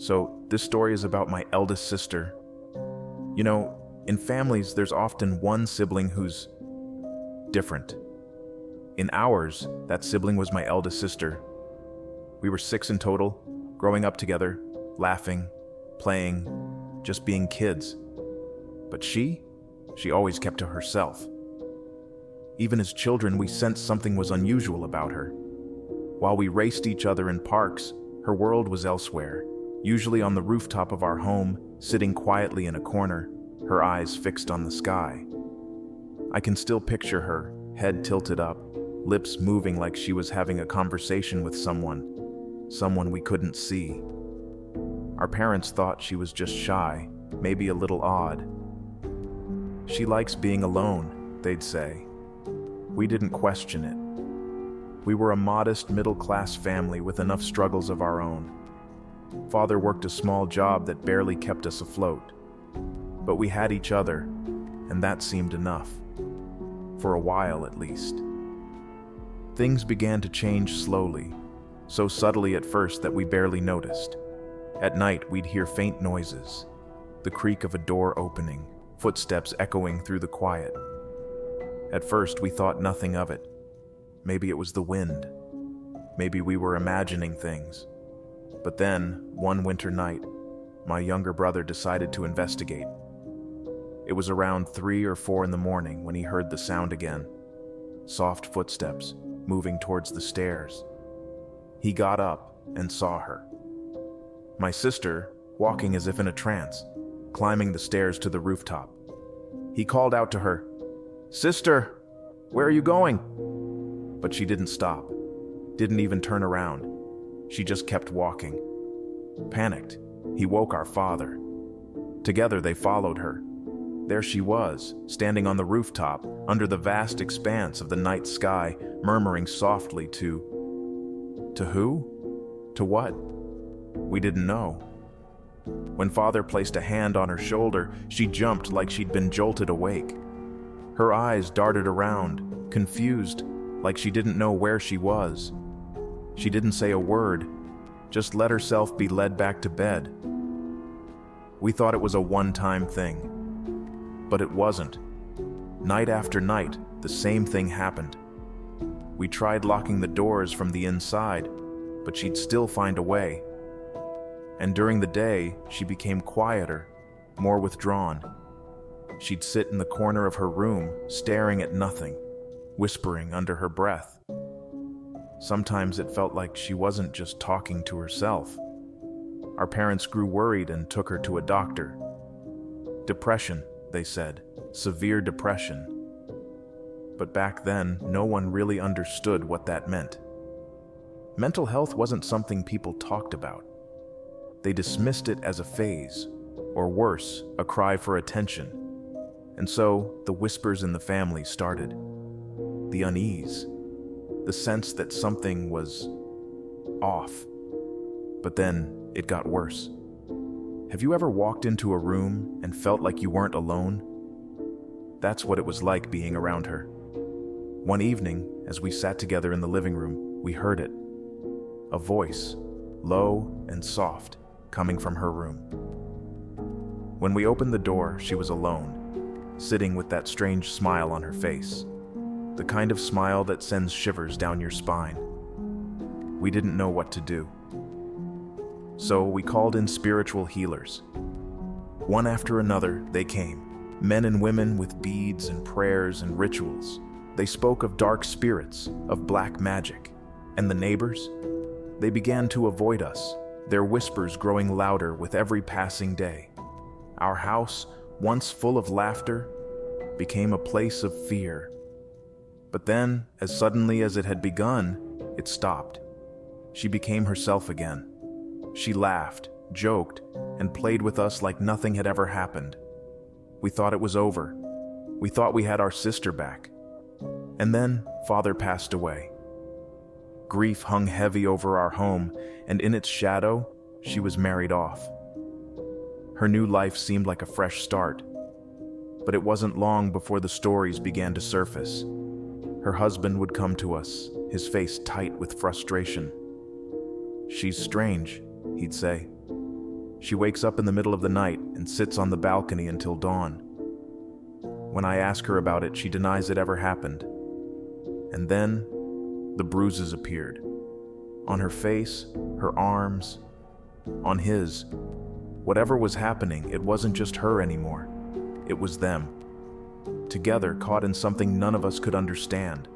So, this story is about my eldest sister. In families, there's often one sibling who's different. In ours, that sibling was my eldest sister. We were 6 in total, growing up together, laughing, playing, just being kids. But she always kept to herself. Even as children, we sensed something was unusual about her. While we raced each other in parks, her world was elsewhere, usually on the rooftop of our home, sitting quietly in a corner, her eyes fixed on the sky. I can still picture her, head tilted up, lips moving like she was having a conversation with someone we couldn't see. Our parents thought she was just shy, maybe a little odd. She likes being alone, they'd say. We didn't question it. We were a modest, middle-class family with enough struggles of our own. Father worked a small job that barely kept us afloat. But we had each other, and that seemed enough. For a while, at least. Things began to change slowly, so subtly at first that we barely noticed. At night, we'd hear faint noises, the creak of a door opening, footsteps echoing through the quiet. At first, we thought nothing of it. Maybe it was the wind. Maybe we were imagining things. But then, one winter night, my younger brother decided to investigate. It was around 3 or 4 in the morning when he heard the sound again. Soft footsteps, moving towards the stairs. He got up and saw her. My sister, walking as if in a trance, climbing the stairs to the rooftop. He called out to her, "Sister, where are you going?" But she didn't stop, didn't even turn around. She just kept walking. Panicked, he woke our father. Together they followed her. There she was, standing on the rooftop, under the vast expanse of the night sky, murmuring softly to who? To what? We didn't know. When Father placed a hand on her shoulder, she jumped like she'd been jolted awake. Her eyes darted around, confused, like she didn't know where she was. She didn't say a word, just let herself be led back to bed. We thought it was a one-time thing. But it wasn't. Night after night, the same thing happened. We tried locking the doors from the inside, but she'd still find a way. And during the day, she became quieter, more withdrawn. She'd sit in the corner of her room, staring at nothing, whispering under her breath. Sometimes it felt like she wasn't just talking to herself. Our parents grew worried and took her to a doctor. Depression, they said, severe depression. But back then, no one really understood what that meant. Mental health wasn't something people talked about. They dismissed it as a phase, or worse, a cry for attention. And so, the whispers in the family started. The unease, the sense that something was off. But then, it got worse. Have you ever walked into a room and felt like you weren't alone? That's what it was like being around her. One evening, as we sat together in the living room, we heard it. A voice, low and soft, coming from her room. When we opened the door, she was alone, sitting with that strange smile on her face, the kind of smile that sends shivers down your spine. We didn't know what to do. So we called in spiritual healers. One after another, they came, men and women with beads and prayers and rituals. They spoke of dark spirits, of black magic. And the neighbors? They began to avoid us, their whispers growing louder with every passing day. Our house, once full of laughter, became a place of fear. But then, as suddenly as it had begun, it stopped. She became herself again. She laughed, joked, and played with us like nothing had ever happened. We thought it was over. We thought we had our sister back. And then, Father passed away. Grief hung heavy over our home, and in its shadow, she was married off. Her new life seemed like a fresh start. But it wasn't long before the stories began to surface. Her husband would come to us, his face tight with frustration. "She's strange," he'd say. She wakes up in the middle of the night and sits on the balcony until dawn. When I ask her about it, she denies it ever happened. And then, the bruises appeared. On her face, her arms, on his. Whatever was happening, it wasn't just her anymore. It was them. Together, caught in something none of us could understand.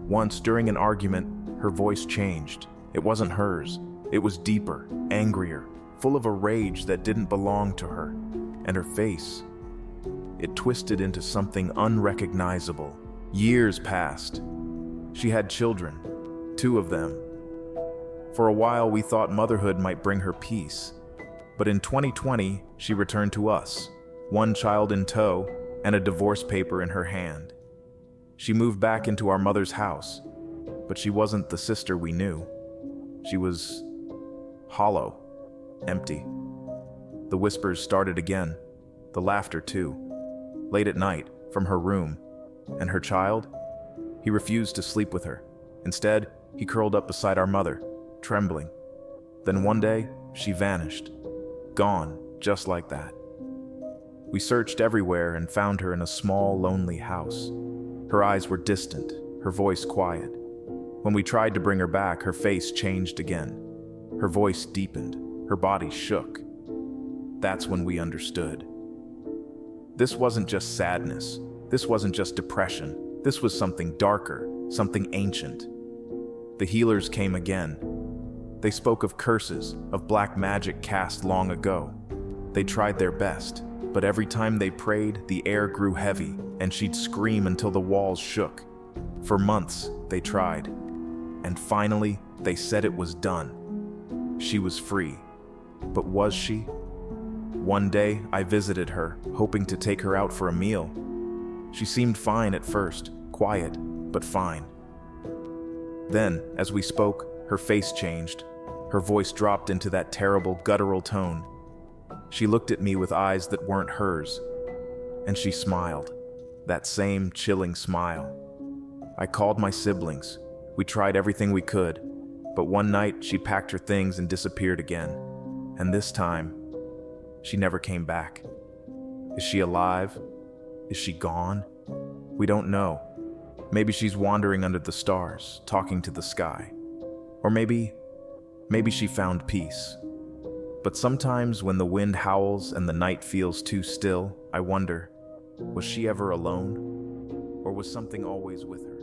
Once, during an argument, her voice changed. It wasn't hers. It was deeper, angrier, full of a rage that didn't belong to her. And her face, it twisted into something unrecognizable. Years passed. She had children, 2 of them. For a while, we thought motherhood might bring her peace. But in 2020, she returned to us, 1 child in tow and a divorce paper in her hand. She moved back into our mother's house, but she wasn't the sister we knew. She was hollow, empty. The whispers started again, the laughter too. Late at night, from her room. And her child? He refused to sleep with her. Instead, he curled up beside our mother, trembling. Then one day, she vanished. Gone, just like that. We searched everywhere and found her in a small, lonely house. Her eyes were distant, her voice quiet. When we tried to bring her back, her face changed again. Her voice deepened, her body shook. That's when we understood. This wasn't just sadness. This wasn't just depression. This was something darker, something ancient. The healers came again. They spoke of curses, of black magic cast long ago. They tried their best, but every time they prayed, the air grew heavy, and she'd scream until the walls shook. For months, they tried. And finally, they said it was done. She was free. But was she? One day, I visited her, hoping to take her out for a meal. She seemed fine at first, quiet, but fine. Then, as we spoke, her face changed. Her voice dropped into that terrible, guttural tone. She looked at me with eyes that weren't hers, and she smiled, that same chilling smile. I called my siblings. We tried everything we could, but one night she packed her things and disappeared again. And this time, she never came back. Is she alive? Is she gone? We don't know. Maybe she's wandering under the stars, talking to the sky. Or maybe she found peace. But sometimes when the wind howls and the night feels too still, I wonder, was she ever alone? Or was something always with her?